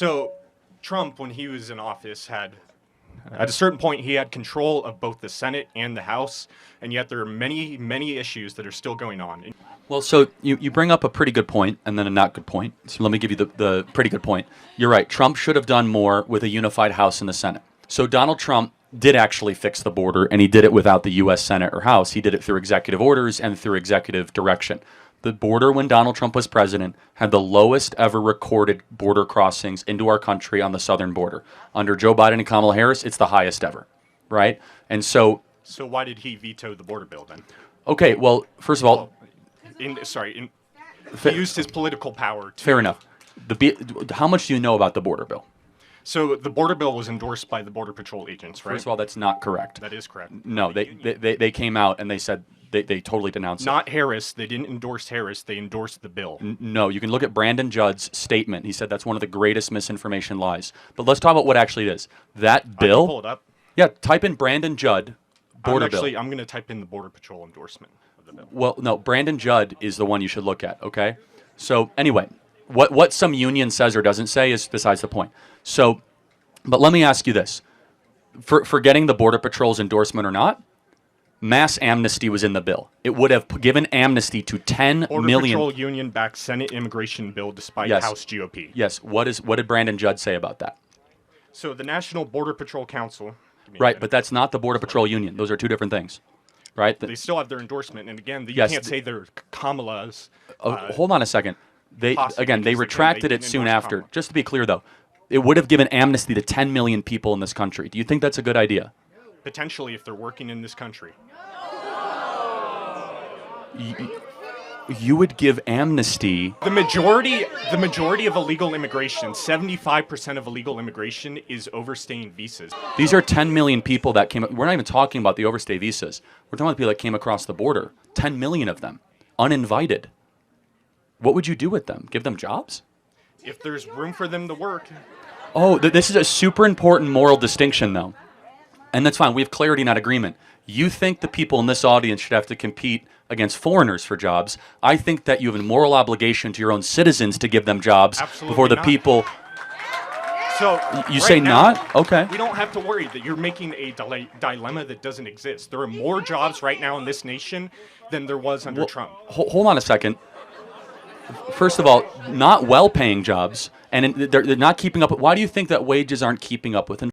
So Trump, when he was in office, had at a certain point he had control of both the Senate and the House, and yet there are many, many issues that are still going on. Well, so you bring up a pretty good point and then a not good point. So let me give you the pretty good point. You're right. Trump should have done more with a unified House and the Senate. So Donald Trump did actually fix the border, and he did it without the U.S. Senate or House. He did it through executive orders and through executive direction. The border, when Donald Trump was president, had the lowest ever recorded border crossings into our country on the southern border. Under Joe Biden and Kamala Harris, it's the highest ever, right? And so... So why did he veto the border bill then? Okay, well, first of all... he used his political power to... Fair enough. How much do you know about the border bill? So the border bill was endorsed by the Border Patrol agents, right? First of all, that's not correct. That is correct. No, they came out and they said they totally denounced it. Not Harris. They didn't endorse Harris. They endorsed the bill. No, you can look at Brandon Judd's statement. He said that's one of the greatest misinformation lies. But let's talk about what actually it is. That bill... I can pull it up. Yeah, type in Brandon Judd, border bill. I'm going to type in the Border Patrol endorsement of the bill. Well, no, Brandon Judd is the one you should look at, okay? So anyway, what some union says or doesn't say is besides the point. So... But let me ask you this. For getting the Border Patrol's endorsement or not, mass amnesty was in the bill. It would have given amnesty to 10 Border million... Patrol union-backed Senate immigration bill despite Yes. House GOP. Yes. What did Brandon Judd say about that? So the National Border Patrol Council... Right, but that's not the Border Patrol union. Those are two different things, right? They still have their endorsement. And again, you Yes, can't say they're Kamala's... hold on a second. They because, retracted they it soon endorse after. Kamala. Just to be clear, though, it would have given amnesty to 10 million people in this country. Do you think that's a good idea? Potentially, if they're working in this country. You would give amnesty... The majority of illegal immigration, 75% of illegal immigration is overstaying visas. These are 10 million people that came... We're not even talking about the overstay visas. We're talking about people that came across the border. 10 million of them, uninvited. What would you do with them? Give them jobs? If there's room for them to work... Oh, this is a super important moral distinction, though. And that's fine. We have clarity, not agreement. You think the people in this audience should have to compete against foreigners for jobs. I think that you have a moral obligation to your own citizens to give them jobs before the people... So you say now, not? Okay. We don't have to worry that you're making a dilemma that doesn't exist. There are more jobs right now in this nation than there was under Trump. Hold on a second. First of all, not well-paying jobs, and they're not keeping up. Why do you think that wages aren't keeping up with inflation?